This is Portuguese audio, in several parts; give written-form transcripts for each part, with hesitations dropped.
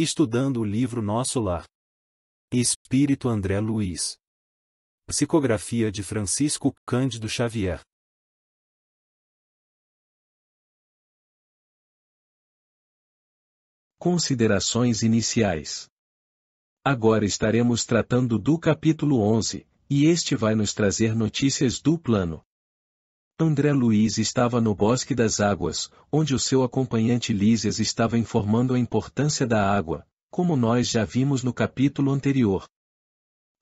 Estudando o livro Nosso Lar. Espírito André Luiz. Psicografia de Francisco Cândido Xavier. Considerações iniciais. Agora estaremos tratando do capítulo 11, e este vai nos trazer notícias do plano. André Luiz estava no Bosque das Águas, onde o seu acompanhante Lísias estava informando a importância da água, como nós já vimos no capítulo anterior.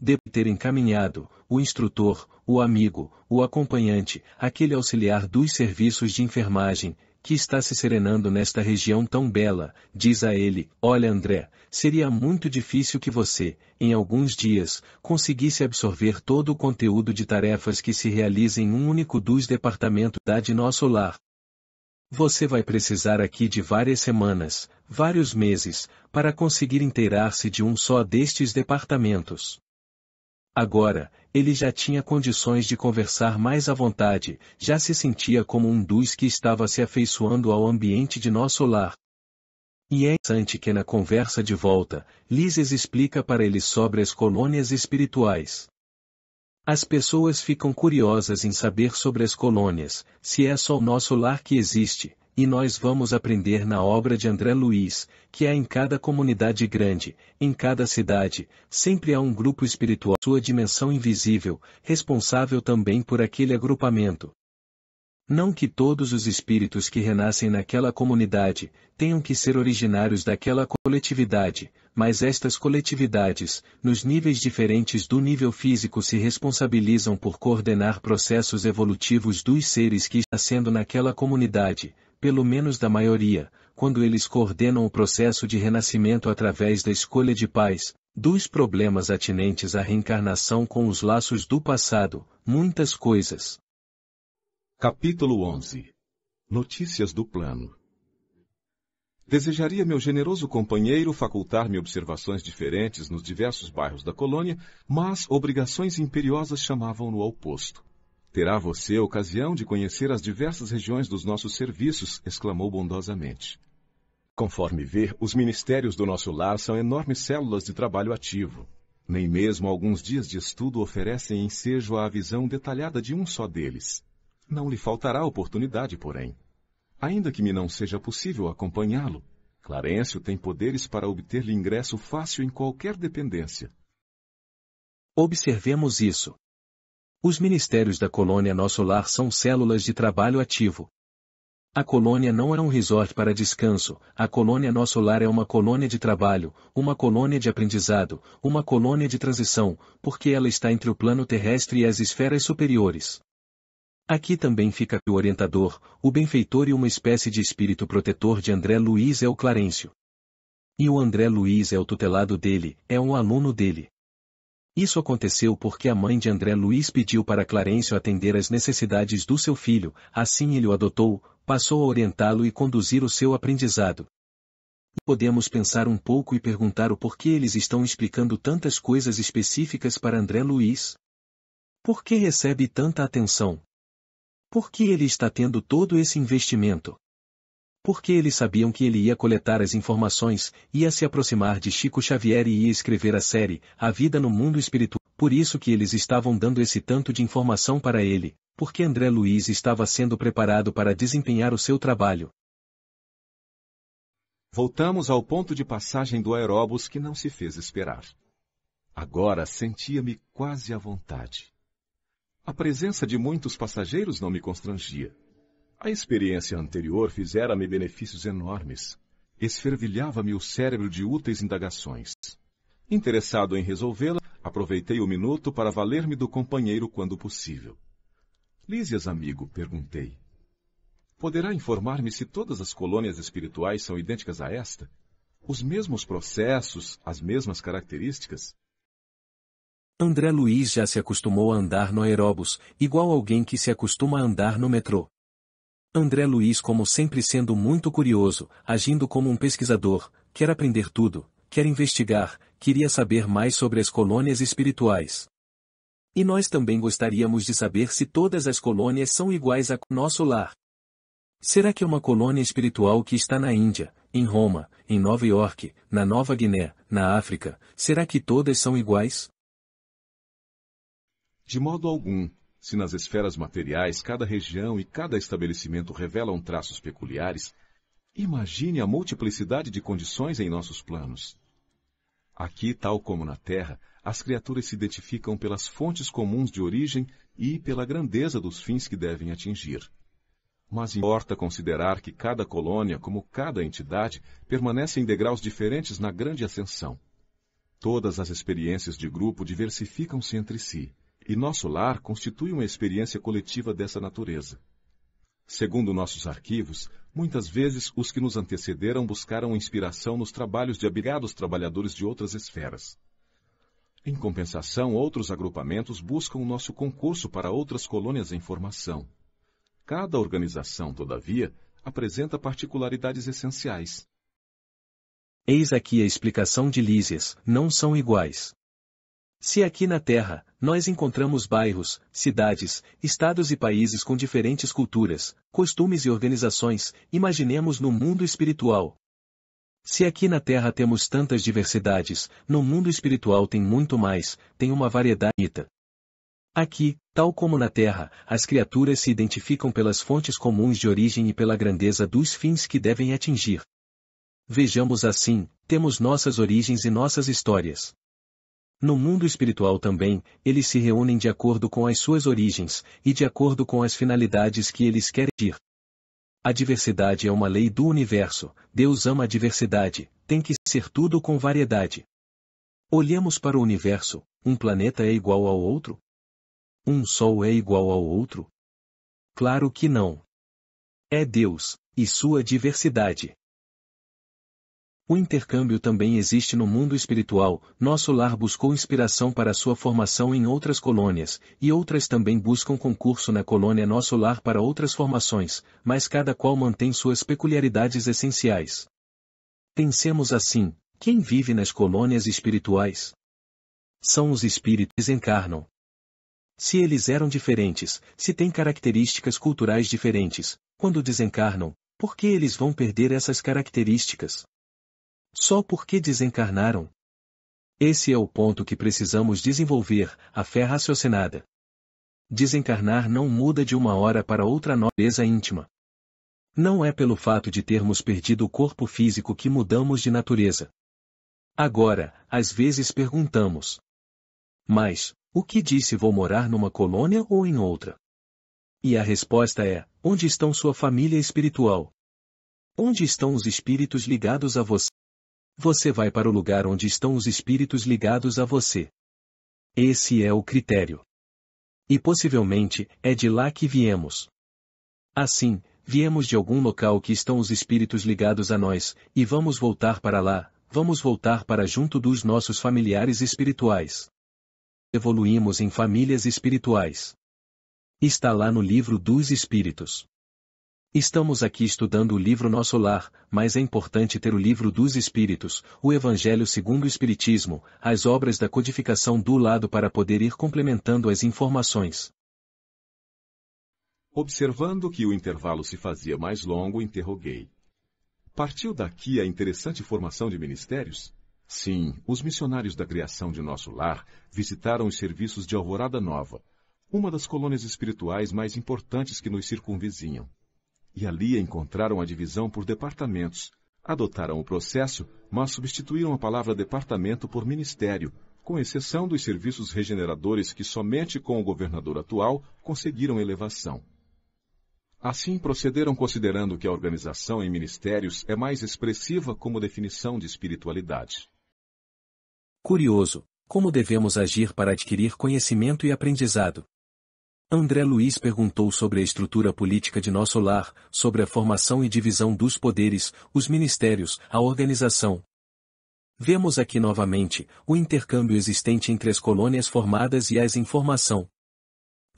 Depois de ter encaminhado, o instrutor, o amigo, o acompanhante, aquele auxiliar dos serviços de enfermagem, que está se serenando nesta região tão bela, diz a ele: olha André, seria muito difícil que você, em alguns dias, conseguisse absorver todo o conteúdo de tarefas que se realiza em um único dos departamentos de nosso lar. Você vai precisar aqui de várias semanas, vários meses, para conseguir inteirar-se de um só destes departamentos. Agora, ele já tinha condições de conversar mais à vontade, já se sentia como um dos que estava se afeiçoando ao ambiente de nosso lar. E é interessante que na conversa de volta, Lísias explica para ele sobre as colônias espirituais. As pessoas ficam curiosas em saber sobre as colônias, se é só o nosso lar que existe, e nós vamos aprender na obra de André Luiz, que há em cada comunidade grande, em cada cidade, sempre há um grupo espiritual, sua dimensão invisível, responsável também por aquele agrupamento. Não que todos os espíritos que renascem naquela comunidade, tenham que ser originários daquela coletividade, mas estas coletividades, nos níveis diferentes do nível físico se responsabilizam por coordenar processos evolutivos dos seres que estão nascendo naquela comunidade, pelo menos da maioria, quando eles coordenam o processo de renascimento através da escolha de pais, dos problemas atinentes à reencarnação com os laços do passado, muitas coisas. Capítulo 11. Notícias do plano. Desejaria meu generoso companheiro facultar-me observações diferentes nos diversos bairros da colônia, mas obrigações imperiosas chamavam-no ao posto. Terá você ocasião de conhecer as diversas regiões dos nossos serviços, exclamou bondosamente. Conforme vê, os ministérios do nosso lar são enormes células de trabalho ativo. Nem mesmo alguns dias de estudo oferecem ensejo à visão detalhada de um só deles. Não lhe faltará oportunidade, porém. Ainda que me não seja possível acompanhá-lo, Clarencio tem poderes para obter-lhe ingresso fácil em qualquer dependência. Observemos isso. Os ministérios da colônia Nosso Lar são células de trabalho ativo. A colônia não é um resort para descanso, a colônia Nosso Lar é uma colônia de trabalho, uma colônia de aprendizado, uma colônia de transição, porque ela está entre o plano terrestre e as esferas superiores. Aqui também fica o orientador, o benfeitor e uma espécie de espírito protetor de André Luiz é o Clarencio. E o André Luiz é o tutelado dele, é um aluno dele. Isso aconteceu porque a mãe de André Luiz pediu para Clarencio atender às necessidades do seu filho, assim ele o adotou, passou a orientá-lo e conduzir o seu aprendizado. E podemos pensar um pouco e perguntar o porquê eles estão explicando tantas coisas específicas para André Luiz? Por que recebe tanta atenção? Por que ele está tendo todo esse investimento? Porque eles sabiam que ele ia coletar as informações, ia se aproximar de Chico Xavier e ia escrever a série, A Vida no Mundo Espiritual. Por isso que eles estavam dando esse tanto de informação para ele, porque André Luiz estava sendo preparado para desempenhar o seu trabalho. Voltamos ao ponto de passagem do aeróbus que não se fez esperar. Agora sentia-me quase à vontade. A presença de muitos passageiros não me constrangia. A experiência anterior fizera-me benefícios enormes. Esfervilhava-me o cérebro de úteis indagações. Interessado em resolvê-la, aproveitei o minuto para valer-me do companheiro quando possível. Lísias, amigo, perguntei. Poderá informar-me se todas as colônias espirituais são idênticas a esta? Os mesmos processos, as mesmas características? André Luiz já se acostumou a andar no aeróbus, igual alguém que se acostuma a andar no metrô. André Luiz, como sempre sendo muito curioso, agindo como um pesquisador, quer aprender tudo, quer investigar, queria saber mais sobre as colônias espirituais. E nós também gostaríamos de saber se todas as colônias são iguais a nosso lar. Será que é uma colônia espiritual que está na Índia, em Roma, em Nova York, na Nova Guiné, na África, será que todas são iguais? De modo algum. Se nas esferas materiais cada região e cada estabelecimento revelam traços peculiares, imagine a multiplicidade de condições em nossos planos. Aqui, tal como na Terra, as criaturas se identificam pelas fontes comuns de origem e pela grandeza dos fins que devem atingir. Mas importa considerar que cada colônia, como cada entidade, permanece em degraus diferentes na grande ascensão. Todas as experiências de grupo diversificam-se entre si, e nosso lar constitui uma experiência coletiva dessa natureza. Segundo nossos arquivos, muitas vezes os que nos antecederam buscaram inspiração nos trabalhos de abnegados trabalhadores de outras esferas. Em compensação, outros agrupamentos buscam o nosso concurso para outras colônias em formação. Cada organização, todavia, apresenta particularidades essenciais. Eis aqui a explicação de Lísias: não são iguais. Se aqui na Terra, nós encontramos bairros, cidades, estados e países com diferentes culturas, costumes e organizações, imaginemos no mundo espiritual. Se aqui na Terra temos tantas diversidades, no mundo espiritual tem muito mais, tem uma variedade infinita. Aqui, tal como na Terra, as criaturas se identificam pelas fontes comuns de origem e pela grandeza dos fins que devem atingir. Vejamos assim, temos nossas origens e nossas histórias. No mundo espiritual também, eles se reúnem de acordo com as suas origens, e de acordo com as finalidades que eles querem atingir. A diversidade é uma lei do universo, Deus ama a diversidade, tem que ser tudo com variedade. Olhemos para o universo, um planeta é igual ao outro? Um sol é igual ao outro? Claro que não. É Deus, e sua diversidade. O intercâmbio também existe no mundo espiritual. Nosso lar buscou inspiração para sua formação em outras colônias, e outras também buscam concurso na colônia Nosso Lar para outras formações, mas cada qual mantém suas peculiaridades essenciais. Pensemos assim: quem vive nas colônias espirituais? São os espíritos que desencarnam. Se eles eram diferentes, se têm características culturais diferentes, quando desencarnam, por que eles vão perder essas características? Só porque desencarnaram? Esse é o ponto que precisamos desenvolver, a fé raciocinada. Desencarnar não muda de uma hora para outra a nossa íntima. Não é pelo fato de termos perdido o corpo físico que mudamos de natureza. Agora, às vezes perguntamos: mas, o que disse vou morar numa colônia ou em outra? E a resposta é: onde estão sua família espiritual? Onde estão os espíritos ligados a você? Você vai para o lugar onde estão os espíritos ligados a você. Esse é o critério. E possivelmente, é de lá que viemos. Assim, viemos de algum local que estão os espíritos ligados a nós, e vamos voltar para lá, vamos voltar para junto dos nossos familiares espirituais. Evoluímos em famílias espirituais. Está lá no livro dos Espíritos. Estamos aqui estudando o livro Nosso Lar, mas é importante ter o livro dos Espíritos, o Evangelho segundo o Espiritismo, as obras da codificação do lado para poder ir complementando as informações. Observando que o intervalo se fazia mais longo, interroguei: partiu daqui a interessante formação de ministérios? Sim, os missionários da criação de Nosso Lar visitaram os serviços de Alvorada Nova, uma das colônias espirituais mais importantes que nos circunvizinham. E ali encontraram a divisão por departamentos. Adotaram o processo, mas substituíram a palavra departamento por ministério, com exceção dos serviços regeneradores que somente com o governador atual conseguiram elevação. Assim procederam considerando que a organização em ministérios é mais expressiva como definição de espiritualidade. Curioso, como devemos agir para adquirir conhecimento e aprendizado? André Luiz perguntou sobre a estrutura política de Nosso Lar, sobre a formação e divisão dos poderes, os ministérios, a organização. Vemos aqui novamente o intercâmbio existente entre as colônias formadas e as em formação.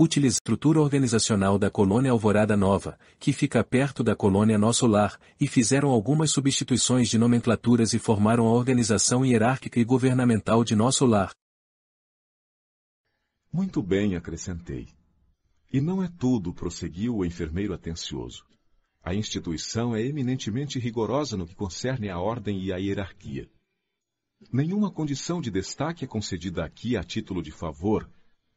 Utiliza a estrutura organizacional da colônia Alvorada Nova, que fica perto da colônia Nosso Lar, e fizeram algumas substituições de nomenclaturas e formaram a organização hierárquica e governamental de Nosso Lar. Muito bem, acrescentei. E não é tudo, prosseguiu o enfermeiro atencioso. A instituição é eminentemente rigorosa no que concerne à ordem e à hierarquia. Nenhuma condição de destaque é concedida aqui a título de favor.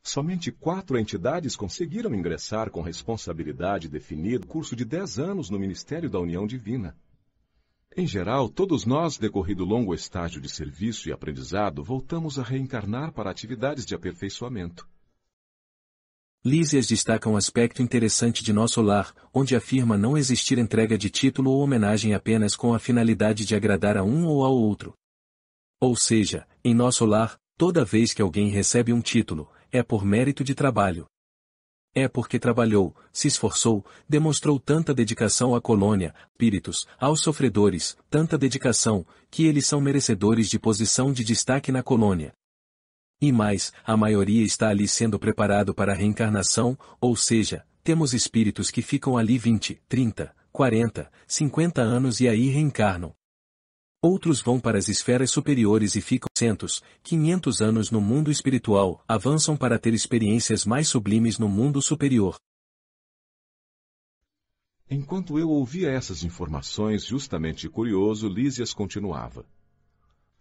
Somente 4 entidades conseguiram ingressar com responsabilidade definida no curso de 10 anos no Ministério da União Divina. Em geral, todos nós, decorrido longo estágio de serviço e aprendizado, voltamos a reencarnar para atividades de aperfeiçoamento. Lísias destaca um aspecto interessante de nosso lar, onde afirma não existir entrega de título ou homenagem apenas com a finalidade de agradar a um ou ao outro. Ou seja, em nosso lar, toda vez que alguém recebe um título, é por mérito de trabalho. É porque trabalhou, se esforçou, demonstrou tanta dedicação à colônia, espíritos, aos sofredores, tanta dedicação, que eles são merecedores de posição de destaque na colônia. E mais, a maioria está ali sendo preparado para a reencarnação, ou seja, temos espíritos que ficam ali 20, 30, 40, 50 anos e aí reencarnam. Outros vão para as esferas superiores e ficam 100, 500 anos no mundo espiritual, avançam para ter experiências mais sublimes no mundo superior. Enquanto eu ouvia essas informações, justamente curioso, Lísias continuava.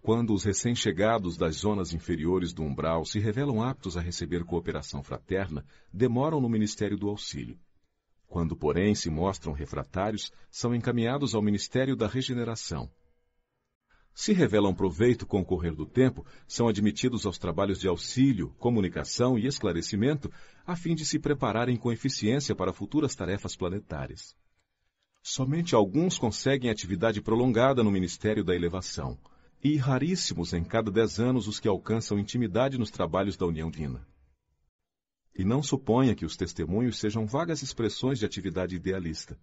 Quando os recém-chegados das zonas inferiores do umbral se revelam aptos a receber cooperação fraterna, demoram no Ministério do Auxílio. Quando, porém, se mostram refratários, são encaminhados ao Ministério da Regeneração. Se revelam proveito com o correr do tempo, são admitidos aos trabalhos de auxílio, comunicação e esclarecimento, a fim de se prepararem com eficiência para futuras tarefas planetárias. Somente alguns conseguem atividade prolongada no Ministério da Elevação, e raríssimos em cada 10 anos os que alcançam intimidade nos trabalhos da União Divina. E não suponha que os testemunhos sejam vagas expressões de atividade idealista.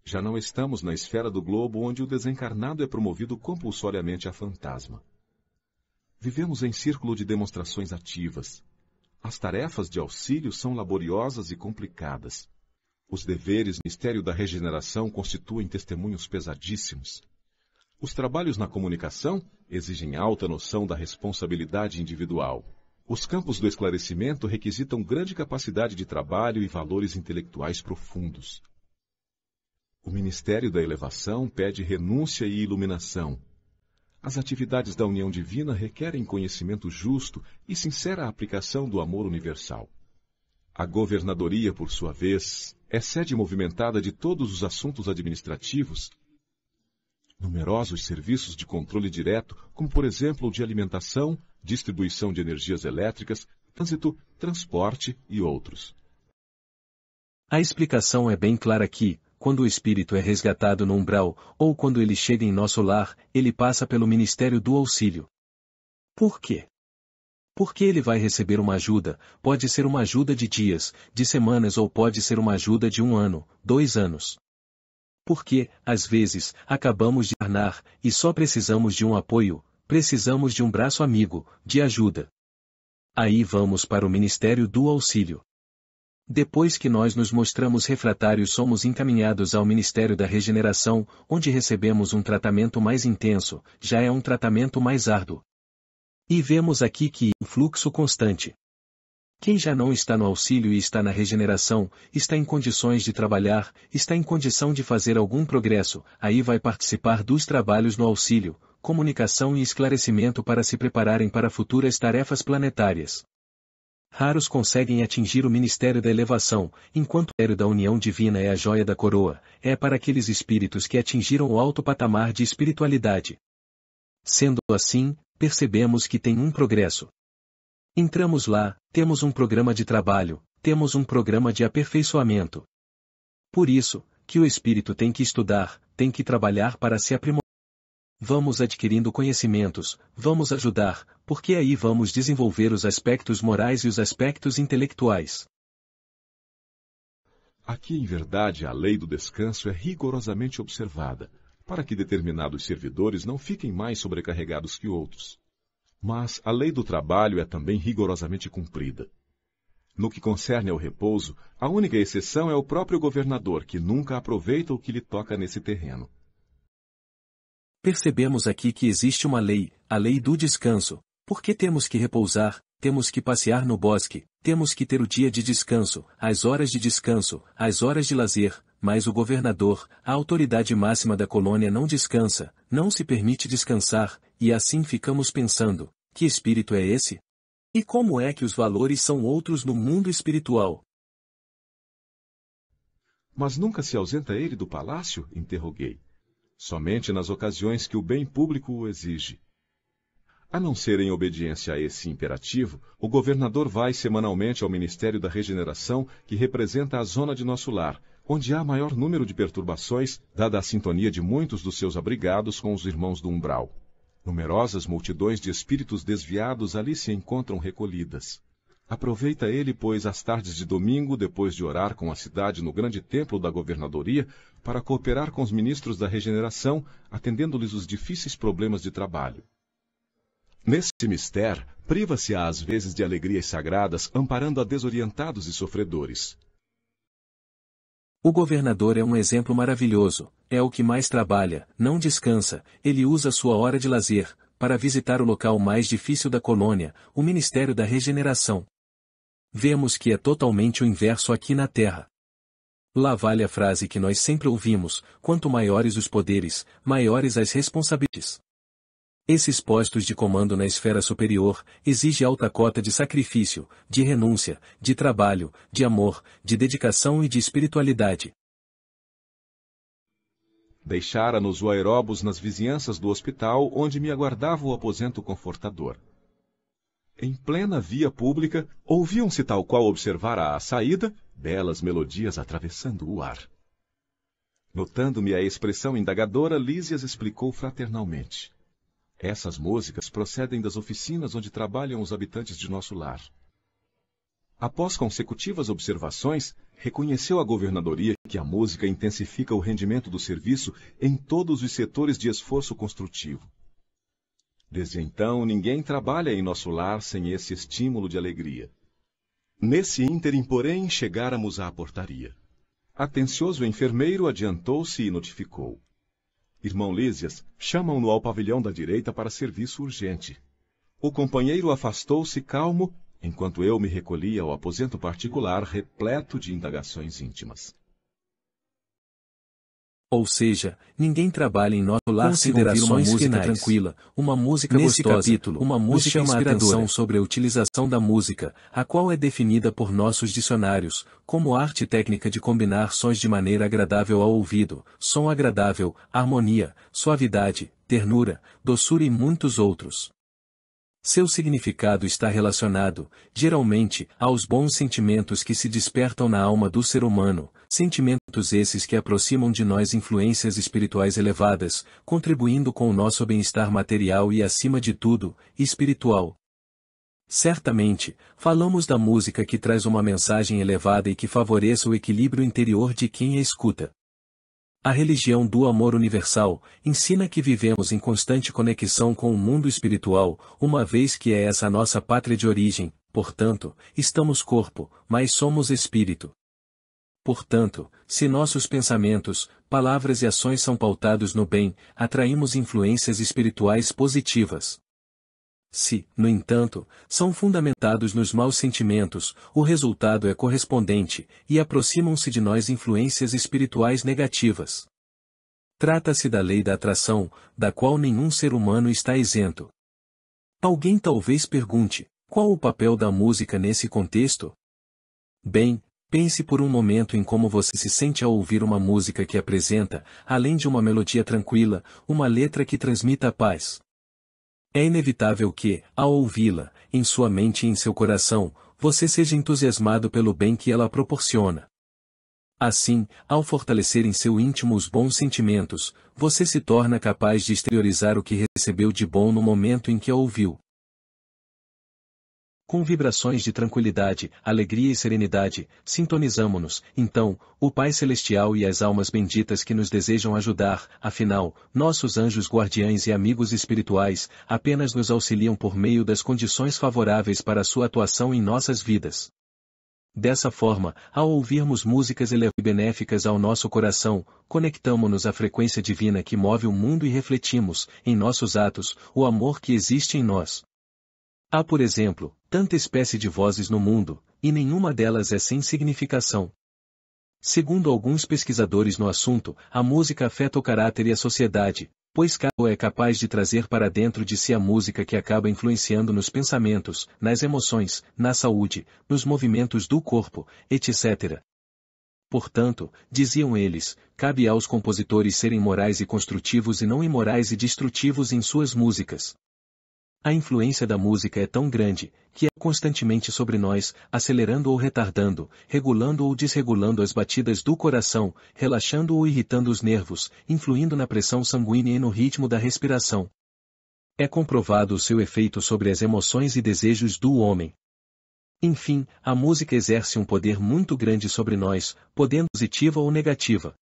Já não estamos na esfera do globo onde o desencarnado é promovido compulsoriamente a fantasma. Vivemos em círculo de demonstrações ativas. As tarefas de auxílio são laboriosas e complicadas. Os deveres do Ministério da Regeneração constituem testemunhos pesadíssimos. Os trabalhos na comunicação exigem alta noção da responsabilidade individual. Os campos do esclarecimento requisitam grande capacidade de trabalho e valores intelectuais profundos. O Ministério da Elevação pede renúncia e iluminação. As atividades da União Divina requerem conhecimento justo e sincera aplicação do amor universal. A governadoria, por sua vez, é sede movimentada de todos os assuntos administrativos. Numerosos serviços de controle direto, como por exemplo o de alimentação, distribuição de energias elétricas, trânsito, transporte e outros. A explicação é bem clara aqui. Quando o espírito é resgatado no umbral, ou quando ele chega em nosso lar, ele passa pelo Ministério do Auxílio. Por quê? Porque ele vai receber uma ajuda, pode ser uma ajuda de dias, de semanas ou pode ser uma ajuda de 1 ano, 2 anos. Porque, às vezes, acabamos de encarnar, e só precisamos de um apoio, precisamos de um braço amigo, de ajuda. Aí vamos para o Ministério do Auxílio. Depois que nós nos mostramos refratários, somos encaminhados ao Ministério da Regeneração, onde recebemos um tratamento mais intenso, já é um tratamento mais árduo. E vemos aqui que um fluxo constante. Quem já não está no auxílio e está na regeneração, está em condições de trabalhar, está em condição de fazer algum progresso, aí vai participar dos trabalhos no auxílio, comunicação e esclarecimento para se prepararem para futuras tarefas planetárias. Raros conseguem atingir o Ministério da Elevação, enquanto o Ministério da União Divina é a joia da coroa, é para aqueles espíritos que atingiram o alto patamar de espiritualidade. Sendo assim, percebemos que tem um progresso. Entramos lá, temos um programa de trabalho, temos um programa de aperfeiçoamento. Por isso, que o espírito tem que estudar, tem que trabalhar para se aprimorar. Vamos adquirindo conhecimentos, vamos ajudar, porque aí vamos desenvolver os aspectos morais e os aspectos intelectuais. Aqui, em verdade, a lei do descanso é rigorosamente observada, para que determinados servidores não fiquem mais sobrecarregados que outros. Mas a lei do trabalho é também rigorosamente cumprida. No que concerne ao repouso, a única exceção é o próprio governador, que nunca aproveita o que lhe toca nesse terreno. Percebemos aqui que existe uma lei, a lei do descanso, porque temos que repousar, temos que passear no bosque, temos que ter o dia de descanso, as horas de descanso, as horas de lazer, mas o governador, a autoridade máxima da colônia não descansa, não se permite descansar, e assim ficamos pensando, que espírito é esse? E como é que os valores são outros no mundo espiritual? Mas nunca se ausenta ele do palácio? Interroguei. Somente nas ocasiões que o bem público o exige. A não ser em obediência a esse imperativo, o governador vai semanalmente ao Ministério da Regeneração, que representa a zona de nosso lar, onde há maior número de perturbações, dada a sintonia de muitos dos seus abrigados com os irmãos do umbral. Numerosas multidões de espíritos desviados ali se encontram recolhidas. Aproveita ele, pois, as tardes de domingo, depois de orar com a cidade no grande templo da governadoria, para cooperar com os ministros da regeneração, atendendo-lhes os difíceis problemas de trabalho. Nesse mistério, priva-se às vezes de alegrias sagradas, amparando a desorientados e sofredores. O governador é um exemplo maravilhoso, é o que mais trabalha, não descansa, ele usa sua hora de lazer, para visitar o local mais difícil da colônia, o Ministério da Regeneração. Vemos que é totalmente o inverso aqui na Terra. Lá vale a frase que nós sempre ouvimos, quanto maiores os poderes, maiores as responsabilidades. Esses postos de comando na esfera superior exigem alta cota de sacrifício, de renúncia, de trabalho, de amor, de dedicação e de espiritualidade. Deixara-nos o aeróbus nas vizinhanças do hospital, onde me aguardava o aposento confortador. Em plena via pública, ouviam-se tal qual observara à saída, belas melodias atravessando o ar. Notando-me a expressão indagadora, Lísias explicou fraternalmente. Essas músicas procedem das oficinas onde trabalham os habitantes de nosso lar. Após consecutivas observações, reconheceu a governadoria que a música intensifica o rendimento do serviço em todos os setores de esforço construtivo. Desde então, ninguém trabalha em nosso lar sem esse estímulo de alegria. Nesse ínterim, porém, chegáramos à portaria. Atencioso enfermeiro adiantou-se e notificou. Irmão Lísias, chamam-no ao pavilhão da direita para serviço urgente. O companheiro afastou-se calmo, enquanto eu me recolhia ao aposento particular repleto de indagações íntimas. Ou seja, ninguém trabalha em nosso lar sem ouvir uma música tranquila, uma música Nesse gostosa, capítulo, uma música nos chama a inspiradora atenção sobre a utilização da música, a qual é definida por nossos dicionários, como arte técnica de combinar sons de maneira agradável ao ouvido, som agradável, harmonia, suavidade, ternura, doçura e muitos outros. Seu significado está relacionado, geralmente, aos bons sentimentos que se despertam na alma do ser humano, sentimentos esses que aproximam de nós influências espirituais elevadas, contribuindo com o nosso bem-estar material e, acima de tudo, espiritual. Certamente, falamos da música que traz uma mensagem elevada e que favoreça o equilíbrio interior de quem a escuta. A religião do amor universal ensina que vivemos em constante conexão com o mundo espiritual, uma vez que é essa a nossa pátria de origem, portanto, estamos corpo, mas somos espírito. Portanto, se nossos pensamentos, palavras e ações são pautados no bem, atraímos influências espirituais positivas. Se, no entanto, são fundamentados nos maus sentimentos, o resultado é correspondente, e aproximam-se de nós influências espirituais negativas. Trata-se da lei da atração, da qual nenhum ser humano está isento. Alguém talvez pergunte, qual o papel da música nesse contexto? Bem, pense por um momento em como você se sente ao ouvir uma música que apresenta, além de uma melodia tranquila, uma letra que transmita a paz. É inevitável que, ao ouvi-la, em sua mente e em seu coração, você seja entusiasmado pelo bem que ela proporciona. Assim, ao fortalecer em seu íntimo os bons sentimentos, você se torna capaz de exteriorizar o que recebeu de bom no momento em que a ouviu. Com vibrações de tranquilidade, alegria e serenidade, sintonizamo-nos, então, o Pai Celestial e as almas benditas que nos desejam ajudar, afinal, nossos anjos guardiães e amigos espirituais, apenas nos auxiliam por meio das condições favoráveis para a sua atuação em nossas vidas. Dessa forma, ao ouvirmos músicas benéficas ao nosso coração, conectamo-nos à frequência divina que move o mundo e refletimos, em nossos atos, o amor que existe em nós. Há, por exemplo, tanta espécie de vozes no mundo, e nenhuma delas é sem significação. Segundo alguns pesquisadores no assunto, a música afeta o caráter e a sociedade, pois cada um é capaz de trazer para dentro de si a música que acaba influenciando nos pensamentos, nas emoções, na saúde, nos movimentos do corpo, etc. Portanto, diziam eles, cabe aos compositores serem morais e construtivos e não imorais e destrutivos em suas músicas. A influência da música é tão grande, que é constantemente sobre nós, acelerando ou retardando, regulando ou desregulando as batidas do coração, relaxando ou irritando os nervos, influindo na pressão sanguínea e no ritmo da respiração. É comprovado o seu efeito sobre as emoções e desejos do homem. Enfim, a música exerce um poder muito grande sobre nós, podendo positiva ou negativa.